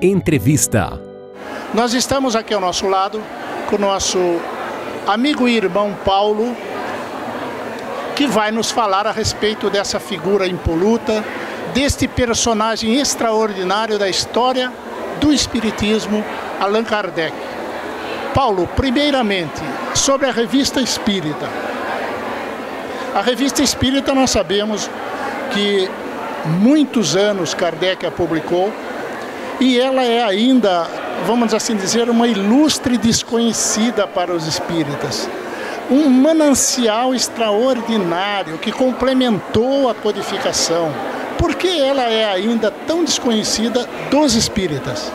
Entrevista. Nós estamos aqui ao nosso lado com o nosso amigo e irmão Paulo, que vai nos falar a respeito dessa figura impoluta, deste personagem extraordinário da história do Espiritismo, Allan Kardec. Paulo, primeiramente, sobre a Revista Espírita. A Revista Espírita nós sabemos que muitos anos Kardec a publicou e ela é ainda, vamos assim dizer, uma ilustre desconhecida para os espíritas. Um manancial extraordinário que complementou a codificação. Por que ela é ainda tão desconhecida dos espíritas?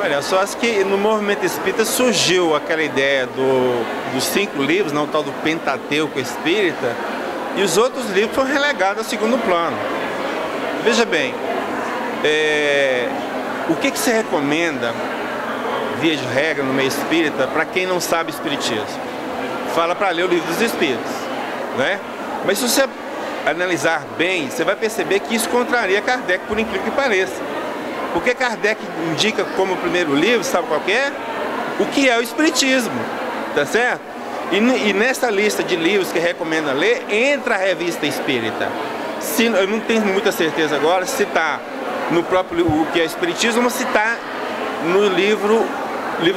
Olha, só acho que no movimento espírita surgiu aquela ideia dos 5 livros, não, o tal do Pentateuco Espírita, e os outros livros foram relegados ao segundo plano. Veja bem, o que se recomenda, via de regra, no meio espírita, para quem não sabe espiritismo? Fala para ler o Livro dos Espíritos, né? Mas se você analisar bem, você vai perceber que isso contraria Kardec, por incrível que pareça. Porque Kardec indica como primeiro livro, sabe qual que é? O que é o Espiritismo, tá certo? E nessa lista de livros que recomenda ler, entra a Revista Espírita. Eu não tenho muita certeza agora se está no próprio o que é o Espiritismo ou se está no livro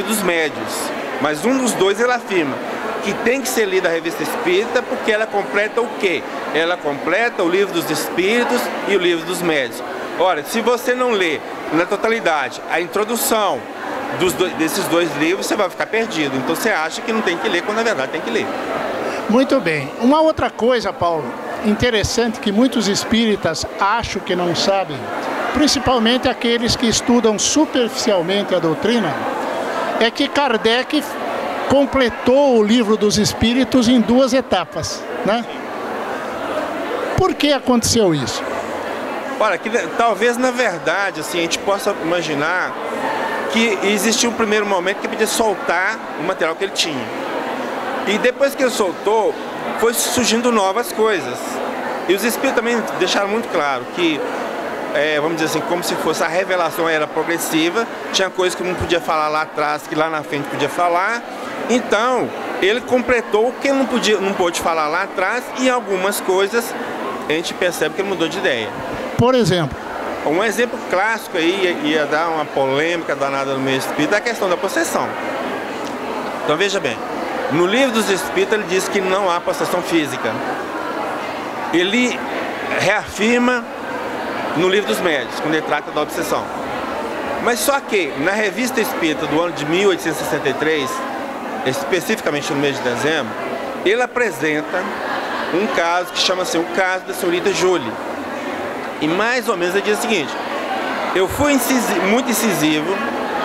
dos Médios. Mas um dos dois ele afirma que tem que ser lida a Revista Espírita porque ela completa o quê? Ela completa o Livro dos Espíritos e o Livro dos Médios. Ora, se você não lê na totalidade a introdução desses dois livros, você vai ficar perdido. Então você acha que não tem que ler, quando na verdade tem que ler. Muito bem. Uma outra coisa, Paulo, interessante que muitos espíritas acham que não sabem, principalmente aqueles que estudam superficialmente a doutrina, é que Kardec completou o Livro dos Espíritos em 2 etapas, né? Por que aconteceu isso? Olha, que talvez na verdade assim, a gente possa imaginar que existiu um primeiro momento que ele podia soltar o material que ele tinha. E depois que ele soltou, foi surgindo novas coisas. E os espíritos também deixaram muito claro que, vamos dizer assim, como se fosse a revelação era progressiva, tinha coisas que não podia falar lá atrás, que lá na frente podia falar. Então, ele completou o que ele não pôde falar lá atrás, e algumas coisas a gente percebe que ele mudou de ideia. Por exemplo? Um exemplo clássico aí, ia dar uma polêmica danada no meio espírita, é a questão da possessão. Então veja bem, no Livro dos Espíritos ele diz que não há possessão física. Ele reafirma no Livro dos Médios, quando ele trata da obsessão. Mas só que na Revista Espírita do ano de 1863, especificamente no mês de dezembro, ele apresenta um caso que chama-se o caso da senhorita Júlia. E mais ou menos ele diz o seguinte: eu fui muito incisivo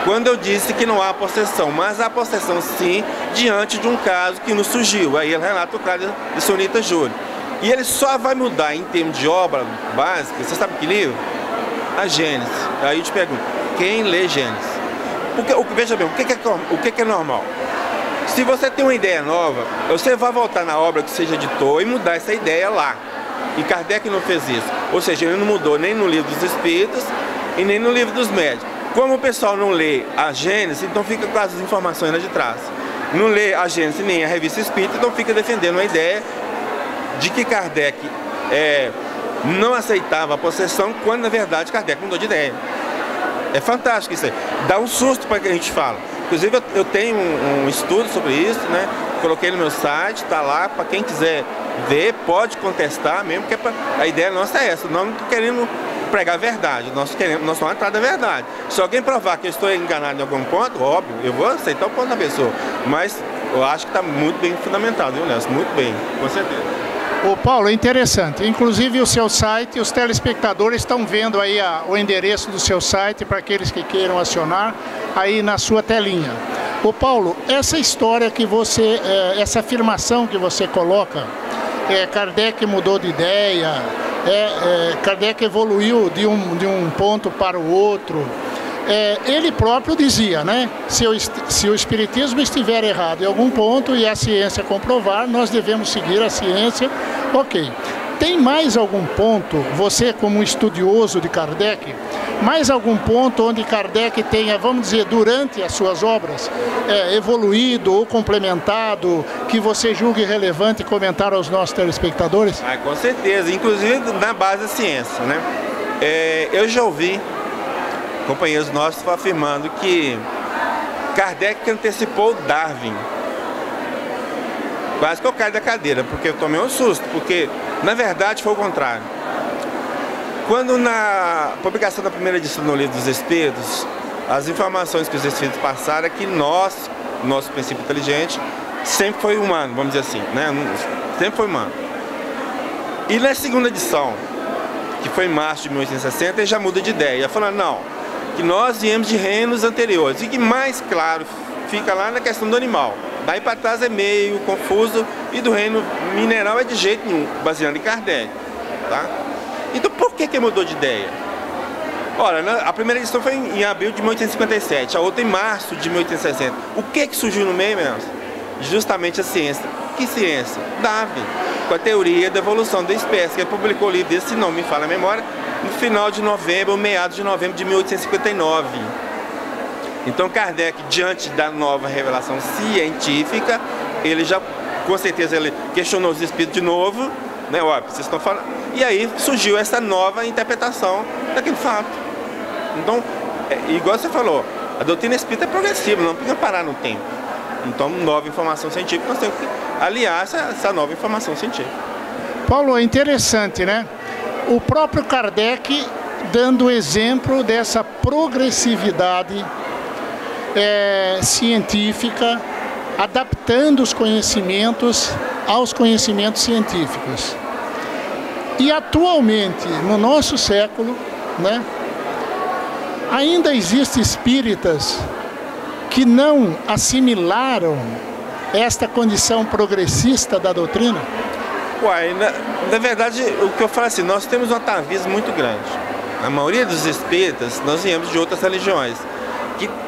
quando eu disse que não há possessão, mas há possessão sim, diante de um caso que nos surgiu. Aí ele relata o caso da senhorita Júlia. E ele só vai mudar em termos de obra básica, você sabe que livro? A Gênesis. Aí eu te pergunto, quem lê Gênesis? Porque, veja bem, o que é normal? Se você tem uma ideia nova, você vai voltar na obra que você já editou e mudar essa ideia lá. E Kardec não fez isso. Ou seja, ele não mudou nem no Livro dos Espíritos e nem no Livro dos Médios. Como o pessoal não lê a Gênesis, então fica com as informações lá de trás. Não lê a Gênesis nem a Revista Espírita, então fica defendendo a ideia de que Kardec não aceitava a possessão, quando na verdade Kardec mudou de ideia. É fantástico isso aí. Dá um susto para que a gente fala. Inclusive eu tenho um estudo sobre isso, né? Coloquei no meu site, está lá, para quem quiser ver, pode contestar mesmo, porque a ideia nossa é essa. Nós não estamos querendo pregar a verdade, nós somos atrás da verdade. Se alguém provar que eu estou enganado em algum ponto, óbvio, eu vou aceitar o ponto da pessoa. Mas eu acho que está muito bem fundamentado, viu, Nelson? Muito bem, com certeza. Ô Paulo, é interessante. Inclusive o seu site, os telespectadores estão vendo aí o endereço do seu site para aqueles que queiram acionar aí na sua telinha. Ô Paulo, essa história que você, essa afirmação que você coloca, Kardec mudou de ideia, Kardec evoluiu de um ponto para o outro. Ele próprio dizia, né? Se o Espiritismo estiver errado em algum ponto e a ciência comprovar, nós devemos seguir a ciência, ok. Tem mais algum ponto, você como estudioso de Kardec, mais algum ponto onde Kardec tenha, vamos dizer, durante as suas obras, evoluído ou complementado, que você julgue relevante comentar aos nossos telespectadores? Ah, com certeza, inclusive na base da ciência, né? Eu já ouvi companheiros nossos afirmando que Kardec antecipou Darwin. Quase que eu caio da cadeira, porque eu tomei um susto, porque na verdade foi o contrário. Quando na publicação da primeira edição do Livro dos Espíritos, as informações que os Espíritos passaram é que nosso princípio inteligente, sempre foi humano, vamos dizer assim, né? Sempre foi humano. E na segunda edição, que foi em março de 1860, ele já muda de ideia, falando, não, que nós viemos de reinos anteriores, e que mais claro fica lá na questão do animal. Daí para trás é meio confuso, e do reino mineral é de jeito nenhum, baseado em Kardec, tá? Então por que mudou de ideia? Olha, a primeira edição foi em abril de 1857, a outra em março de 1860. O que surgiu no meio mesmo? Justamente a ciência. Que ciência? Darwin, com a teoria da evolução da espécie, que ele publicou o livro desse, se não me falha a memória, no final de novembro, ou meados de novembro de 1859. Então Kardec, diante da nova revelação científica, ele já, com certeza, ele questionou os espíritos de novo, né? Ó, vocês estão falando. E aí surgiu essa nova interpretação daquele fato. Então, igual você falou, a doutrina espírita é progressiva, não precisa parar no tempo. Então, nova informação científica, nós temos que aliar essa nova informação científica. Paulo, é interessante, né? O próprio Kardec dando exemplo dessa progressividade científica, adaptando os conhecimentos aos conhecimentos científicos. E atualmente, no nosso século, né, ainda existem espíritas que não assimilaram esta condição progressista da doutrina? Uai, na verdade, o que eu falo assim, nós temos um atavismo muito grande. A maioria dos espíritas, nós viemos de outras religiões,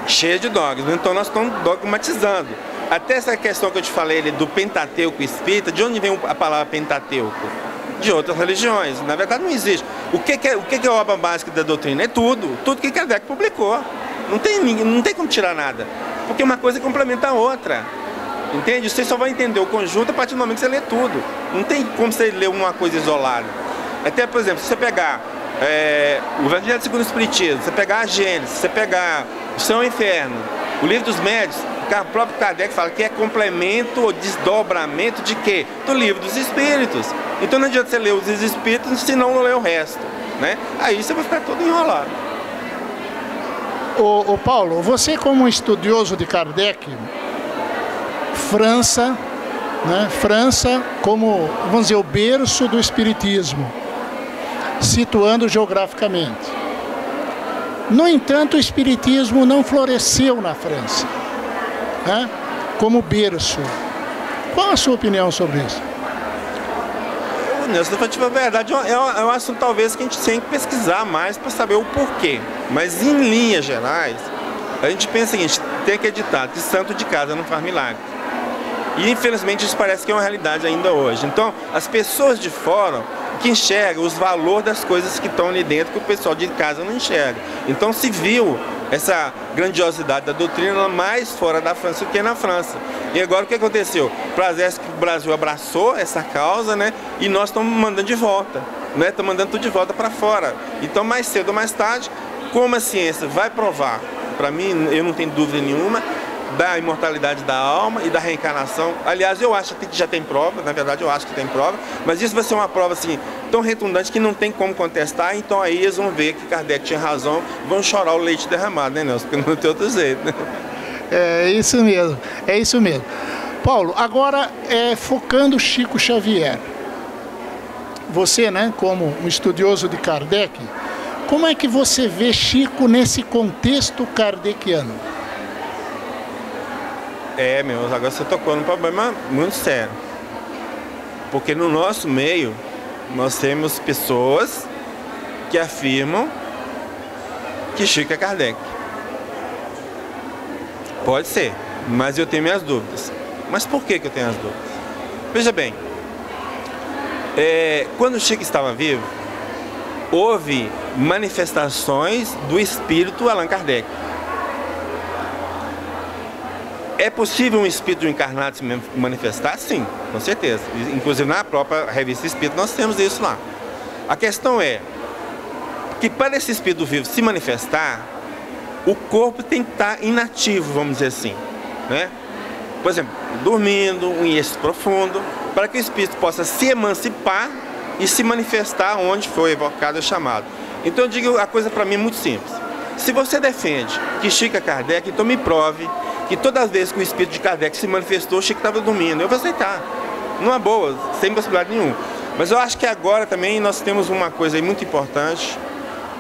cheia de dogmas, então nós estamos dogmatizando. Até essa questão que eu te falei do Pentateuco espírita, de onde vem a palavra Pentateuco? De outras religiões. Na verdade não existe. O que é a obra básica da doutrina? É tudo que Kardec publicou. Não tem como tirar nada, porque uma coisa complementa a outra. Entende? Você só vai entender o conjunto a partir do momento que você lê tudo. Não tem como você ler uma coisa isolada. Até, por exemplo, se você pegar o Evangelho segundo o Espiritismo, você pegar a Gênesis, você pegar o Céu e o Inferno, o Livro dos Médiuns, o próprio Kardec fala que é complemento ou desdobramento de quê? Do Livro dos Espíritos. Então não adianta você ler os Espíritos se não ler o resto, né? Aí você vai ficar todo enrolado. Ô Paulo, você como estudioso de Kardec, França, né? França como, vamos dizer, o berço do Espiritismo, situando geograficamente. No entanto, o Espiritismo não floresceu na França, né? Como berço. Qual a sua opinião sobre isso? Nessa verdade, é um assunto talvez que a gente tem que pesquisar mais para saber o porquê. Mas em linhas gerais, a gente pensa o seguinte, tem aquele ditado, que santo de casa não faz milagre. E infelizmente isso parece que é uma realidade ainda hoje. Então, as pessoas de fora que enxergam os valores das coisas que estão ali dentro, que o pessoal de casa não enxerga. Então se viu essa grandiosidade da doutrina mais fora da França do que na França. E agora o que aconteceu? Parece que o Brasil abraçou essa causa, né? E nós estamos mandando de volta, né? Estamos mandando tudo de volta para fora. Então mais cedo ou mais tarde, como a ciência vai provar, para mim, eu não tenho dúvida nenhuma, da imortalidade da alma e da reencarnação. Aliás, eu acho que já tem prova, na verdade eu acho que tem prova, mas isso vai ser uma prova assim, tão retundante que não tem como contestar, então aí eles vão ver que Kardec tinha razão, vão chorar o leite derramado, né, Nelson? Porque não tem outro jeito, né? É isso mesmo, é isso mesmo. Paulo, agora focando Chico Xavier. Você, né, como um estudioso de Kardec, como é que você vê Chico nesse contexto kardeciano? Agora você tocou num problema muito sério. Porque no nosso meio, nós temos pessoas que afirmam que Chico é Kardec. Pode ser, mas eu tenho minhas dúvidas. Mas por que eu tenho as dúvidas? Veja bem, Quando o Chico estava vivo, houve manifestações do espírito Allan Kardec. É possível um espírito encarnado se manifestar? Sim, com certeza. Inclusive na própria revista Espírita nós temos isso lá. A questão é que para esse espírito vivo se manifestar, o corpo tem que estar inativo, vamos dizer assim, né? Por exemplo, dormindo, um êxtase profundo, para que o espírito possa se emancipar e se manifestar onde foi evocado e chamado. Então eu digo, a coisa para mim é muito simples. Se você defende que Chico é Kardec, então me prove que todas as vezes que o espírito de Kardec se manifestou, Chico estava dormindo. Eu vou aceitar, numa boa, sem possibilidade nenhuma. Mas eu acho que agora também nós temos uma coisa aí muito importante,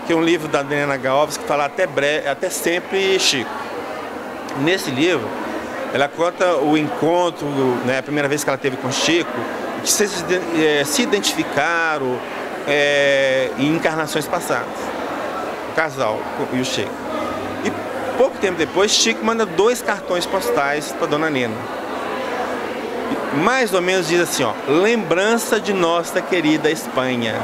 que é um livro da Adriana Galves, que fala até sempre Chico. Nesse livro, ela conta o encontro, né, a primeira vez que ela teve com Chico, que se identificaram em encarnações passadas. O casal e o Chico. E pouco tempo depois, Chico manda 2 cartões postais para Dona Nena. Mais ou menos diz assim, ó, lembrança de nossa querida Espanha.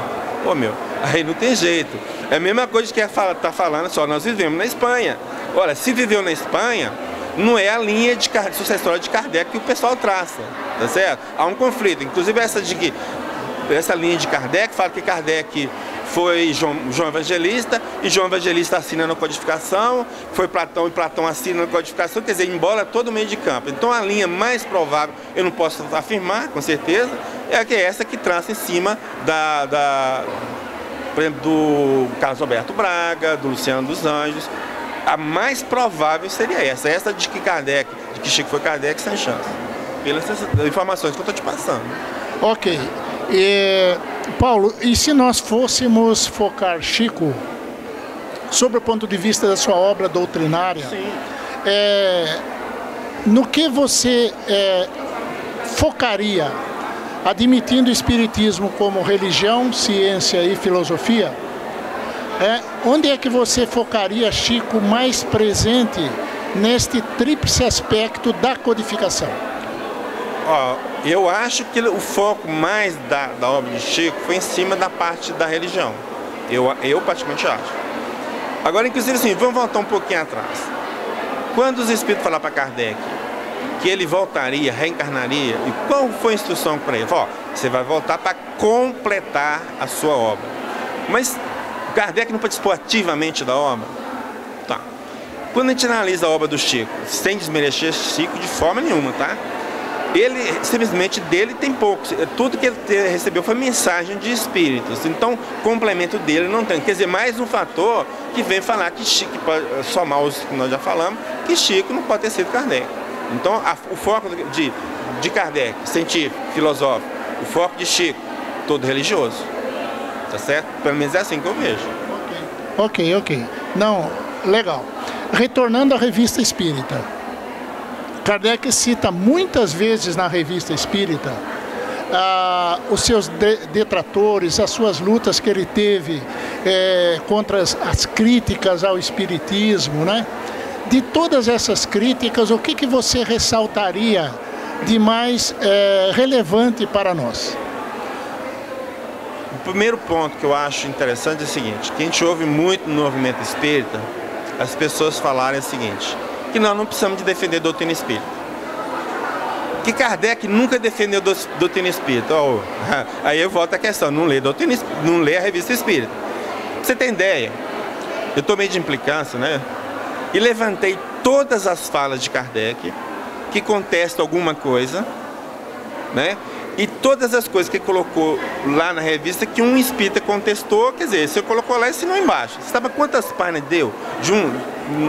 Ô meu, aí não tem jeito. É a mesma coisa que tá falando, só nós vivemos na Espanha. Olha, se viveu na Espanha, não é a linha sucessória de Kardec que o pessoal traça, tá certo? Há um conflito, inclusive essa linha de Kardec fala que Kardec foi João Evangelista, e João Evangelista assina na codificação, foi Platão e Platão assina na codificação, quer dizer, embora todo meio de campo. Então a linha mais provável, eu não posso afirmar com certeza, é essa que traça em cima por exemplo, do Carlos Alberto Braga, do Luciano dos Anjos. A mais provável seria essa de que Chico foi Kardec, sem chance, pelas informações que eu estou te passando. Ok. Paulo, e se nós fôssemos focar Chico sobre o ponto de vista da sua obra doutrinária, no que você focaria, admitindo o Espiritismo como religião, ciência e filosofia? Onde é que você focaria Chico mais presente neste tríplice aspecto da codificação? Eu acho que o foco mais da obra de Chico foi em cima da parte da religião. Eu praticamente acho. Agora, inclusive, assim, vamos voltar um pouquinho atrás. Quando os Espíritos falaram para Kardec que ele voltaria, reencarnaria, e qual foi a instrução para ele? Você vai voltar para completar a sua obra. Mas Kardec não participou ativamente da obra? Tá. Quando a gente analisa a obra do Chico, sem desmerecer Chico de forma nenhuma, tá? Ele, simplesmente, dele tem pouco. Tudo que ele recebeu foi mensagem de espíritos. Então, complemento dele não tem. Quer dizer, mais um fator que vem falar que Chico, pode somar os que nós já falamos, que Chico não pode ter sido Kardec. Então, o foco de Kardec, científico, filosófico, o foco de Chico, todo religioso. Tá certo? Pelo menos é assim que eu vejo. Ok. Não, legal. Retornando à Revista Espírita. Kardec cita muitas vezes na Revista Espírita os seus detratores, as suas lutas que ele teve contra as críticas ao Espiritismo, né? De todas essas críticas, o que você ressaltaria de mais relevante para nós? O primeiro ponto que eu acho interessante é o seguinte, que a gente ouve muito no movimento espírita, as pessoas falarem o seguinte, que nós não precisamos de defender a doutrina espírita. Que Kardec nunca defendeu a doutrina espírita. Aí eu volto à questão, não lê a Revista Espírita. Pra você tem ideia, eu tomei de implicância, né? E levantei todas as falas de Kardec que contestam alguma coisa, né? E todas as coisas que ele colocou lá na revista que um espírita contestou, quer dizer, você colocou lá e assinou embaixo. Você sabe quantas páginas deu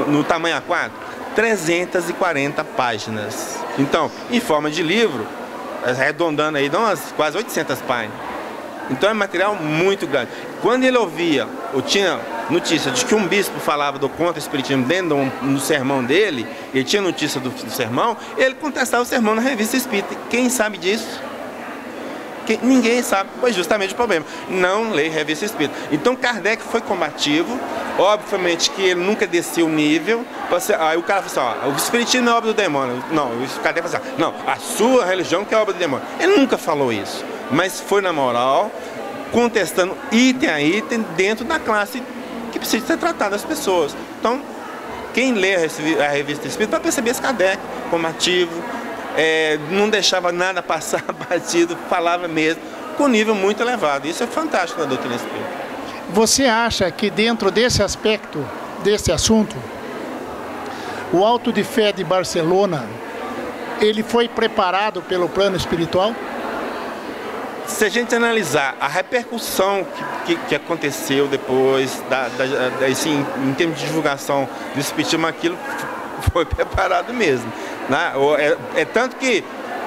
no tamanho A4? 340 páginas. Então, em forma de livro, arredondando aí, dá umas quase 800 páginas. Então é material muito grande. Quando ele ouvia, ou tinha notícia de que um bispo falava do contra-espiritismo dentro do sermão dele, ele tinha notícia do sermão, ele contestava o sermão na Revista Espírita. Quem sabe disso? Ninguém sabe, pois justamente o problema, não lê Revista Espírita. Então Kardec foi combativo, obviamente que ele nunca desceu o nível. Aí o cara falou assim, o Espiritismo não é obra do demônio. Não, o Kardec falou assim, não, a sua religião que é obra do demônio. Ele nunca falou isso. mas foi na moral, contestando item a item dentro da classe que precisa ser tratada das pessoas. Então, quem lê a revista Espírita vai perceber esse Kardec como ativo, não deixava nada passar batido, falava mesmo, com nível muito elevado. Isso é fantástico na doutrina espírita. Você acha que dentro desse aspecto, desse assunto, o Auto de Fé de Barcelona, ele foi preparado pelo plano espiritual? Se a gente analisar a repercussão que aconteceu depois, assim, em termos de divulgação do espiritismo, aquilo foi preparado mesmo, né? Tanto que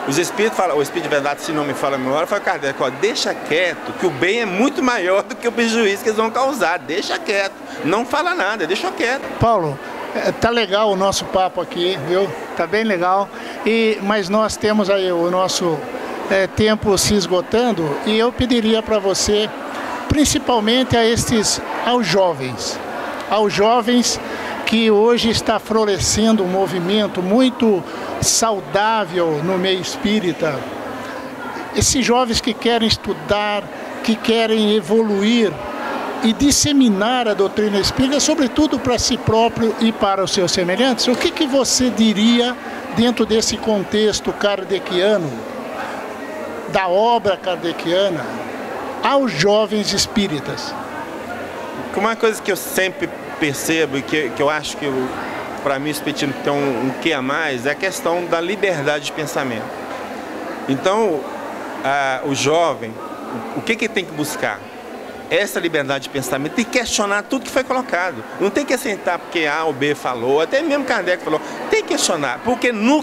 os espíritos falam, o espírito de verdade, se não me fala a memória, fala, Kardec, ó, deixa quieto, que o bem é muito maior do que o prejuízo que eles vão causar, deixa quieto, não fala nada, deixa quieto. Paulo, tá legal o nosso papo aqui, viu? Tá bem legal, mas nós temos aí o nosso tempo se esgotando, e eu pediria para você, principalmente aos jovens que hoje está florescendo um movimento muito saudável no meio espírita, esses jovens que querem estudar, que querem evoluir e disseminar a doutrina espírita, sobretudo para si próprio e para os seus semelhantes, o que você diria dentro desse contexto kardeciano, da obra kardeciana, aos jovens espíritas? Uma coisa que eu sempre percebo e que eu acho que para mim o espiritismo tem um quê a mais, é a questão da liberdade de pensamento. Então, o jovem, o que tem que buscar? Essa liberdade de pensamento e questionar tudo que foi colocado. Não tem que aceitar porque A ou B falou, até mesmo Kardec falou, tem que questionar, porque no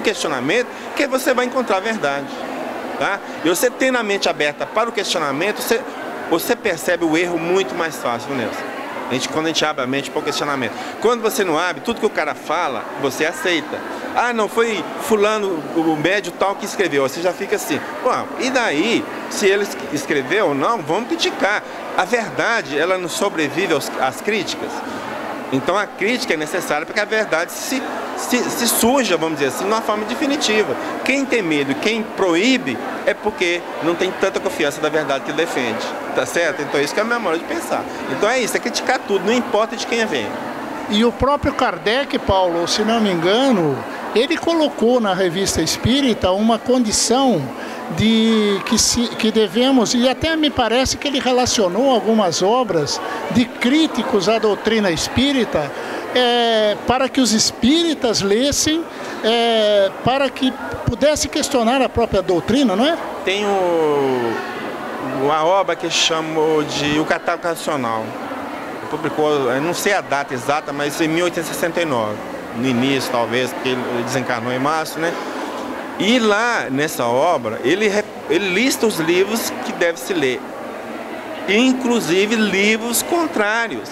questionamento que você vai encontrar a verdade. Tá? E você tendo a mente aberta para o questionamento, você percebe o erro muito mais fácil, Nelson. Quando a gente abre a mente para o questionamento. Quando você não abre, tudo que o cara fala, você aceita. Ah, não foi fulano, o médio tal que escreveu. Você já fica assim, pô, e daí, se ele escreveu ou não, vamos criticar. A verdade, ela não sobrevive às críticas. Então a crítica é necessária para que a verdade se surja, vamos dizer assim, de uma forma definitiva. Quem tem medo, quem proíbe, é porque não tem tanta confiança da verdade que ele defende. Tá certo? Então isso que é a minha maneira de pensar. Então é isso, é criticar tudo, não importa de quem vem. E o próprio Kardec, Paulo, se não me engano, ele colocou na Revista Espírita uma condição de que devemos, e até me parece que ele relacionou algumas obras de críticos à doutrina espírita, para que os espíritas lessem, para que pudesse questionar a própria doutrina, não é? Tem uma obra que chamou de O Catálogo Racional. Publicou, eu não sei a data exata, mas em 1869, no início talvez, porque ele desencarnou em março, né? E lá, nessa obra, ele lista os livros que deve se ler, inclusive livros contrários,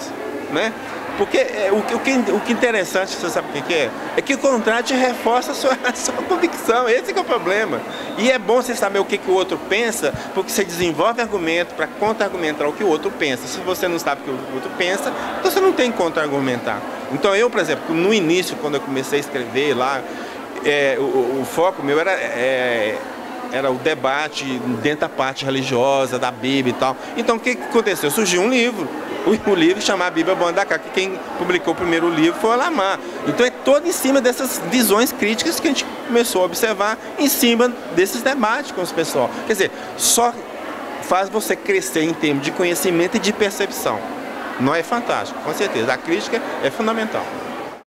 né? Porque o que é interessante, você sabe o que é? É que o contrário te reforça a sua convicção, esse que é o problema. E é bom você saber o que o outro pensa, porque você desenvolve argumento para contra-argumentar o que o outro pensa. Se você não sabe o que o outro pensa, então você não tem contra-argumentar. Então eu, por exemplo, no início, quando eu comecei a escrever lá, o foco meu era o debate dentro da parte religiosa, da Bíblia e tal. Então o que aconteceu? Surgiu um livro. O livro chama A Bíblia Bom da Cá, que quem publicou o primeiro livro foi o Lamar. Então é todo em cima dessas visões críticas que a gente começou a observar, em cima desses debates com os pessoal. Quer dizer, só faz você crescer em termos de conhecimento e de percepção. Não é fantástico, com certeza. A crítica é fundamental.